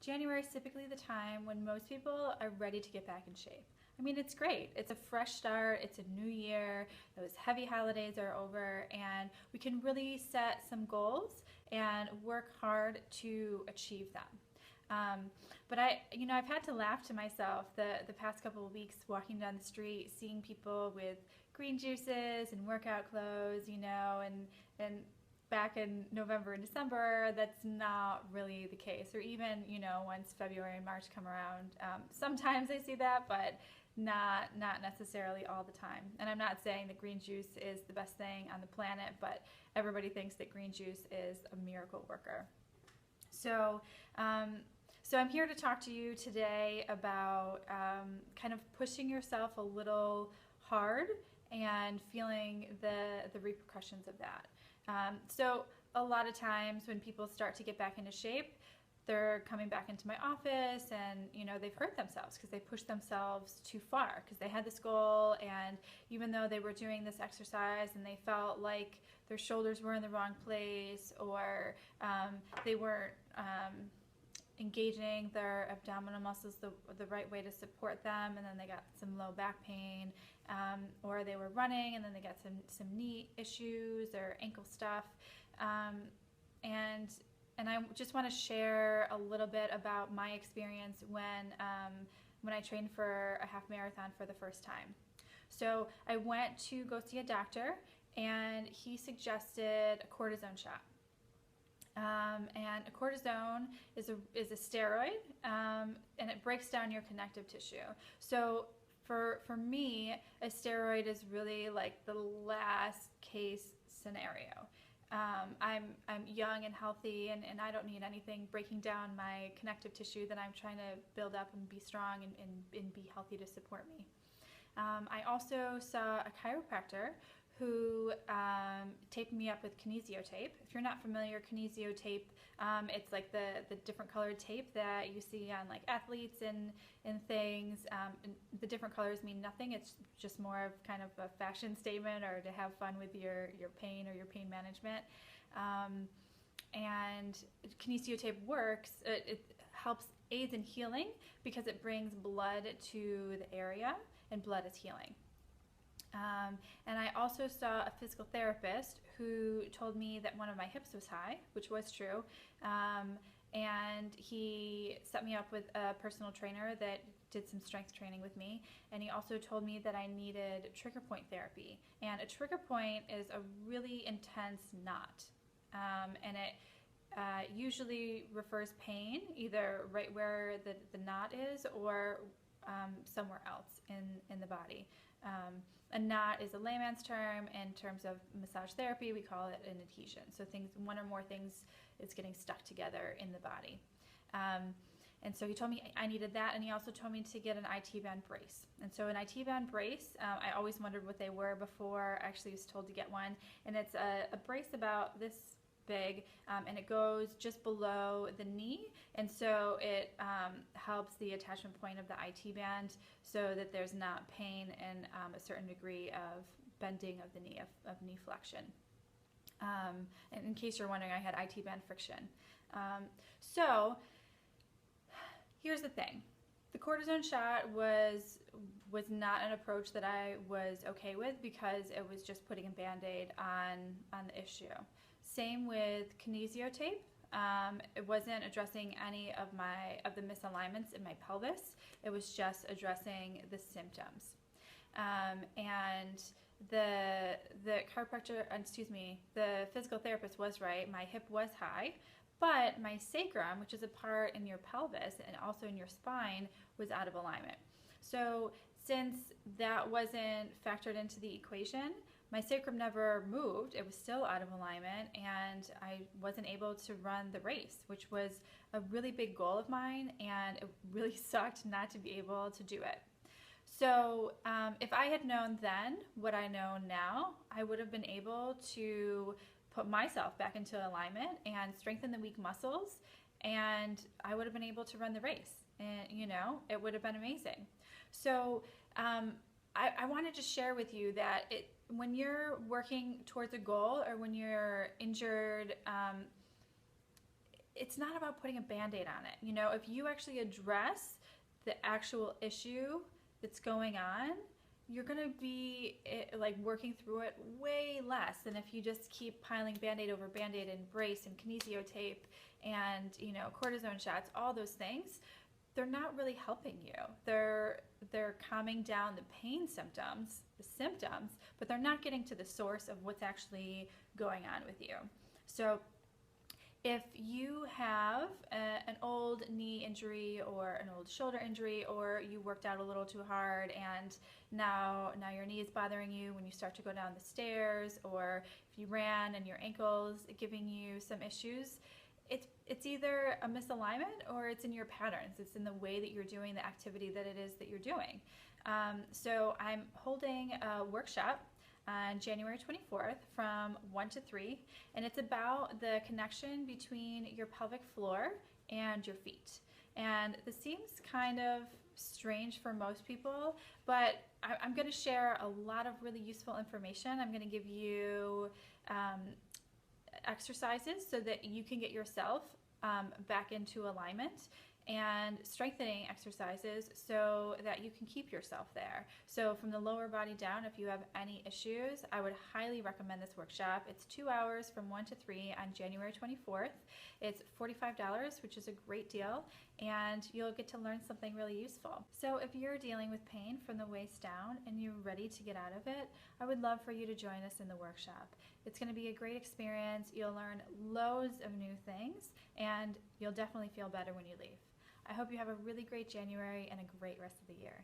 January is typically the time when most people are ready to get back in shape. I mean, it's great. It's a fresh start. It's a new year. Those heavy holidays are over, and we can really set some goals and work hard to achieve them. But I've had to laugh to myself the past couple of weeks walking down the street, seeing people with green juices and workout clothes, and back in November and December, that's not really the case. Or even, once February and March come around, sometimes I see that, but not necessarily all the time. And I'm not saying that green juice is the best thing on the planet, but everybody thinks that green juice is a miracle worker. So I'm here to talk to you today about kind of pushing yourself a little hard and feeling the repercussions of that. So a lot of times when people start to get back into shape, they're coming back into my office and, they've hurt themselves because they pushed themselves too far because they had this goal, and even though they were doing this exercise and they felt like their shoulders were in the wrong place, or they weren't engaging their abdominal muscles the right way to support them, and then they got some low back pain, or they were running and then they got some knee issues or ankle stuff, and I just want to share a little bit about my experience when I trained for a half marathon for the first time. So I went to go see a doctor, and he suggested a cortisone shot. And a cortisone is a steroid, and it breaks down your connective tissue. So for me, a steroid is really like the last case scenario. I'm young and healthy, and I don't need anything breaking down my connective tissue that I'm trying to build up and be strong and be healthy to support me. I also saw a chiropractor who taped me up with Kinesio tape. If you're not familiar, Kinesio tape, it's like the different colored tape that you see on like athletes and things. And the different colors mean nothing. It's just more of kind of a fashion statement, or to have fun with your pain or your pain management. And Kinesio tape works. It helps aids in healing because it brings blood to the area, and blood is healing. And I also saw a physical therapist who told me that one of my hips was high, which was true. And he set me up with a personal trainer that did some strength training with me. And he also told me that I needed trigger point therapy. And a trigger point is a really intense knot. And it usually refers pain, either right where the knot is, or somewhere else in the body. A knot is a layman's term. In terms of massage therapy, we call it an adhesion. So one or more things is getting stuck together in the body. And so he told me I needed that, and he also told me to get an IT band brace. And so an IT band brace, I always wondered what they were before I actually was told to get one. And it's a brace about this big, and it goes just below the knee, and so it helps the attachment point of the IT band so that there's not pain and a certain degree of bending of the knee, of knee flexion. And in case you're wondering, I had IT band friction. So here's the thing. The cortisone shot was not an approach that I was okay with, because it was just putting a Band-Aid on the issue. Same with Kinesio tape. It wasn't addressing any of the misalignments in my pelvis. It was just addressing the symptoms. And the physical therapist was right. My hip was high, but my sacrum, which is a part in your pelvis and also in your spine, was out of alignment. So since that wasn't factored into the equation, my sacrum never moved. It was still out of alignment, and I wasn't able to run the race, which was a really big goal of mine, and it really sucked not to be able to do it. So if I had known then what I know now, I would have been able to put myself back into alignment and strengthen the weak muscles, and I would have been able to run the race, and it would have been amazing. So I wanted to share with you that when you're working towards a goal, or when you're injured, it's not about putting a Band-Aid on it. You know, if you actually address the actual issue that's going on, you're going to be like working through it way less than if you just keep piling Band-Aid over Band-Aid and brace and Kinesio tape and, you know, cortisone shots, all those things. They're not really helping you. They're calming down the pain symptoms, but they're not getting to the source of what's actually going on with you. So if you have an old knee injury or an old shoulder injury, or you worked out a little too hard and now your knee is bothering you when you start to go down the stairs, or if you ran and your ankle's giving you some issues, it's either a misalignment or it's in your patterns. It's in the way that you're doing the activity that it is that you're doing. So I'm holding a workshop on January 24th from 1 to 3, and it's about the connection between your pelvic floor and your feet. And this seems kind of strange for most people, but I'm going to share a lot of really useful information. I'm going to give you exercises so that you can get yourself back into alignment, and strengthening exercises so that you can keep yourself there. So from the lower body down, if you have any issues, I would highly recommend this workshop. It's 2 hours from 1 to 3 on January 24th. It's $45, which is a great deal, and you'll get to learn something really useful. So if you're dealing with pain from the waist down and you're ready to get out of it, I would love for you to join us in the workshop. It's going to be a great experience. You'll learn loads of new things, and you'll definitely feel better when you leave. I hope you have a really great January and a great rest of the year.